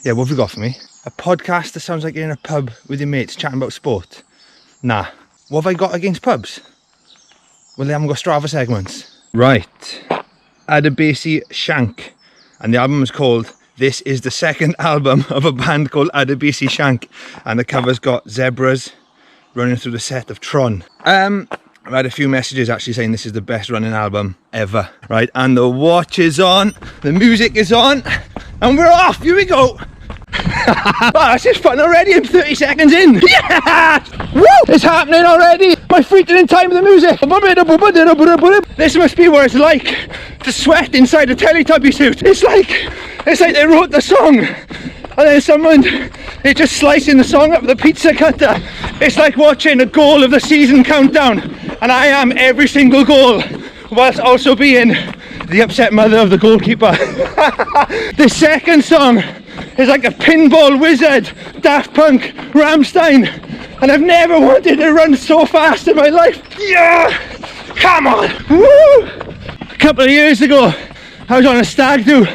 Yeah, what have you got for me? A podcast that sounds like you're in a pub with your mates chatting about sport. Nah. What have I got against pubs? Well, they haven't got Strava segments. Right. Adebisi Shank. And the album is called This is the second album of a band called Adebisi Shank. And the cover's got zebras running through the set of Tron. I've had a few messages actually saying this is the best running album ever. Right, and the watch is on, the music is on, and we're off, here we go. Wow, that's just fun already. I'm 30 seconds in. Yeah! Woo! It's happening already. My feet are in time with the music. This must be what it's like to sweat inside a Teletubby suit. It's like they wrote the song and then someone is just slicing the song up with a pizza cutter. It's like watching a goal of the season countdown, and I am every single goal whilst also being the upset mother of the goalkeeper. The second song is like a pinball wizard, Daft Punk, Rammstein, and I've never wanted to run so fast in my life. Yeah! Come on! Woo! A couple of years ago, I was on a stag do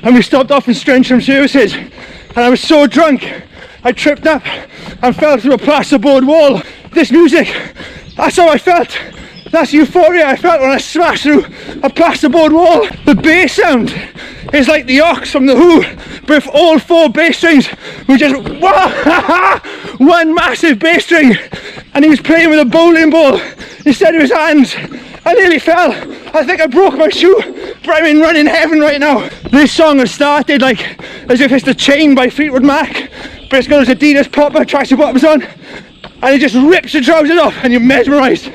and we stopped off in Strensham Services, and I was so drunk I tripped up and fell through a plasterboard wall. This music, that's how I felt. That's the euphoria I felt when I smashed through a plasterboard wall. The bass sound is like the ox from The Who, but if all 4 bass strings were just one massive bass string, and he was playing with a bowling ball instead of his hands. I nearly fell. I think I broke my shoe, but I'm in running heaven right now. This song has started like as if it's The Chain by Fleetwood Mac, but it's got his Adidas popper tracksuit bottoms on, and he just rips the trousers off and you're mesmerised.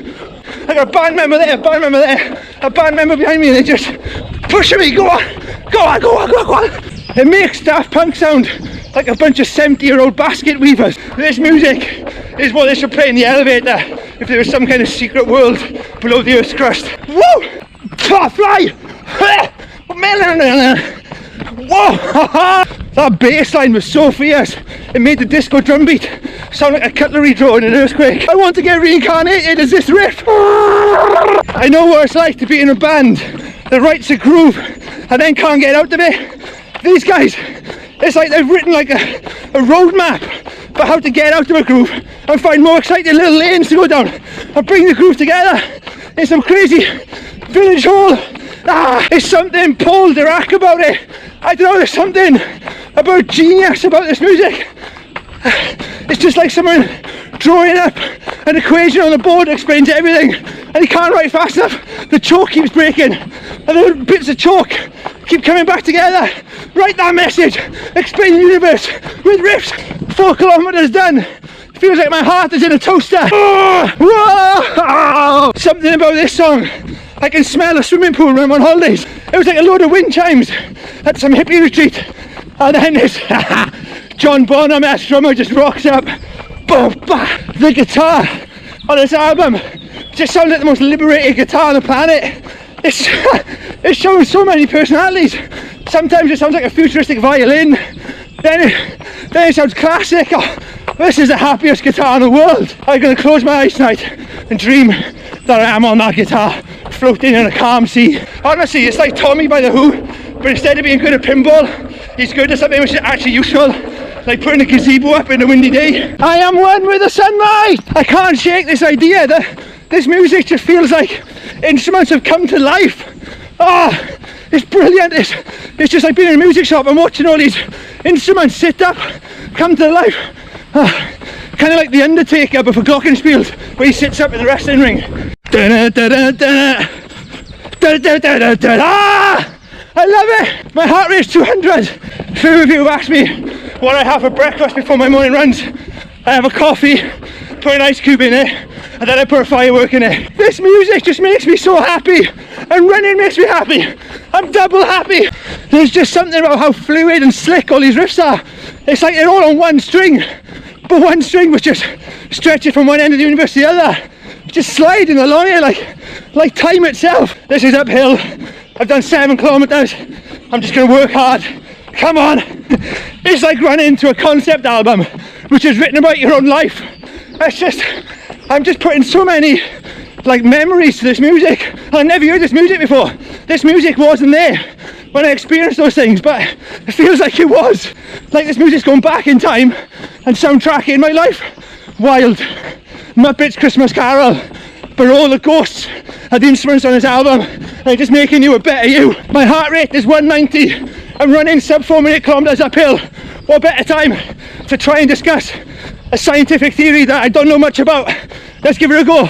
I got a band member there, a band member there, a band member behind me, and they just pushing me. Go on, go on, go on, go on, go on. It makes Daft Punk sound like a bunch of 70-year-old basket weavers. This music is what they should play in the elevator if there was some kind of secret world below the Earth's crust. Woo! Oh, fly! Whoa! That bass line was so fierce, it made the disco drum beat sound like a cutlery draw in an earthquake. I want to get reincarnated as this riff. I know what it's like to be in a band that writes a groove and then can't get out of it. These guys, it's like they've written like a roadmap for how to get out of a groove and find more exciting little lanes to go down and bring the groove together in some crazy village hall. There's something Paul Dirac about it. I don't know, there's something about genius about this music. It's just like someone drawing up an equation on the board that explains everything, and he can't write fast enough. The chalk keeps breaking and the bits of chalk keep coming back together. Write that message, explain the universe with riffs. 4 kilometers done. Feels like my heart is in a toaster. Whoa! Something about this song, I can smell a swimming pool when I'm on holidays. It was like a load of wind chimes at some hippie retreat. And then this John Bonham ass drummer just rocks up. Boom, bah. The guitar on this album just sounds like the most liberated guitar on the planet. It's showing so many personalities. Sometimes it sounds like a futuristic violin. Then it sounds classic. Oh, this is the happiest guitar in the world. I'm going to close my eyes tonight and dream that I am on that guitar, floating in a calm sea. Honestly, it's like Tommy by The Who, but instead of being good at pinball, he's good at something which is actually useful, like putting a gazebo up in a windy day. I am one with the sunlight. I can't shake this idea that this music just feels like instruments have come to life. It's brilliant. It's just like being in a music shop and watching all these instruments sit up, come to life. Kind of like The Undertaker, but for glockenspiels, where he sits up in the wrestling ring. I love it! My heart rate's 200. Few of you have asked me what I have for breakfast before my morning runs. I have a coffee, put an ice cube in it, and then I put a firework in it. This music just makes me so happy, and running makes me happy. I'm double happy. There's just something about how fluid and slick all these riffs are. It's like they're all on one string, but one string was just stretching from one end of the universe to the other, just sliding along it like time itself. This is uphill. I've done 7 kilometers. I'm just going to work hard. Come on. It's like running into a concept album which is written about your own life. I'm just putting so many like memories to this music. I never heard this music before. This music wasn't there when I experienced those things, but it feels like it was. Like this music's going back in time and soundtracking my life. Wild. Muppets Christmas Carol. But all the ghosts are the instruments on this album. They're just making you a better you. My heart rate is 190. I'm running sub 4 minute kilometers uphill. What better time to try and discuss a scientific theory that I don't know much about? Let's give it a go.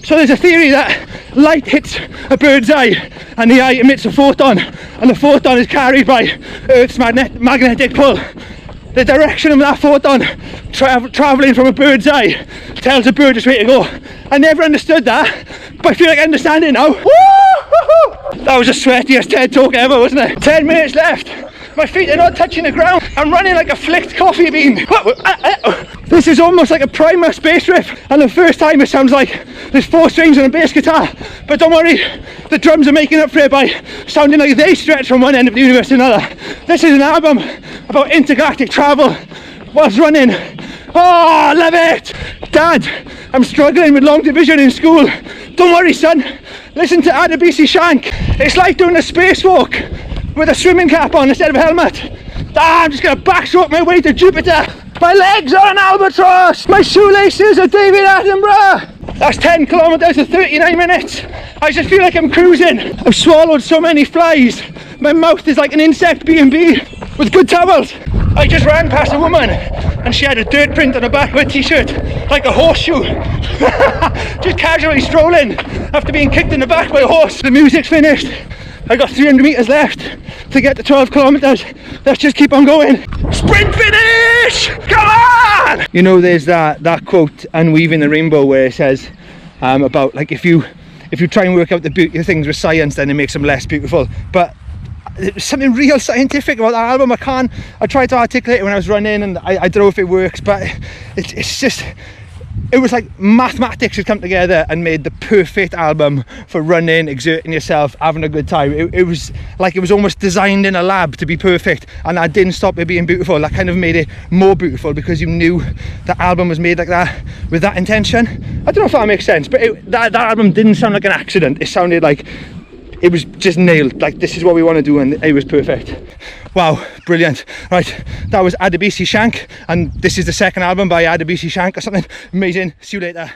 So there's a theory that light hits a bird's eye and the eye emits a photon, and the photon is carried by Earth's magnetic pull. The direction of that photon travelling from a bird's eye tells a bird which way to go. I never understood that, but I feel like I understand it now. Woo-hoo-hoo! That was the sweatiest TED talk ever, wasn't it? 10 minutes left. My feet are not touching the ground. I'm running like a flicked coffee bean. This is almost like a Primus bass riff, and the first time it sounds like there's 4 strings and a bass guitar. But don't worry, the drums are making up for it by sounding like they stretch from one end of the universe to another. This is an album about intergalactic travel whilst running. Oh, love it! Dad, I'm struggling with long division in school. Don't worry, son. Listen to Adebisi Shank. It's like doing a spacewalk with a swimming cap on instead of a helmet. I'm just gonna backstroke my way to Jupiter. My legs are an albatross. My shoelaces are David Attenborough. That's 10 kilometers in 39 minutes. I just feel like I'm cruising. I've swallowed so many flies. My mouth is like an insect B&B with good towels. I just ran past a woman and she had a dirt print on the back of her t-shirt, like a horseshoe. Just casually strolling after being kicked in the back by a horse. The music's finished. I got 300 meters left to get to 12 kilometers. Let's just keep on going. Sprint finish! Come on! You know, there's that quote, Unweaving the Rainbow, where it says about like if you try and work out the beauty of things with science, then it makes them less beautiful. But there's something real scientific about that album. I tried to articulate it when I was running, and I don't know if it works, but it's just, it was like mathematics had come together and made the perfect album for running, exerting yourself, having a good time. It was like it was almost designed in a lab to be perfect, and that didn't stop it being beautiful. That kind of made it more beautiful because you knew the album was made like that with that intention. I don't know if that makes sense, but that album didn't sound like an accident. It sounded like it was just nailed. Like, this is what we want to do, and it was perfect. Wow, brilliant. Right, that was Adebisi Shank, and this is the second album by Adebisi Shank or something. Amazing. See you later.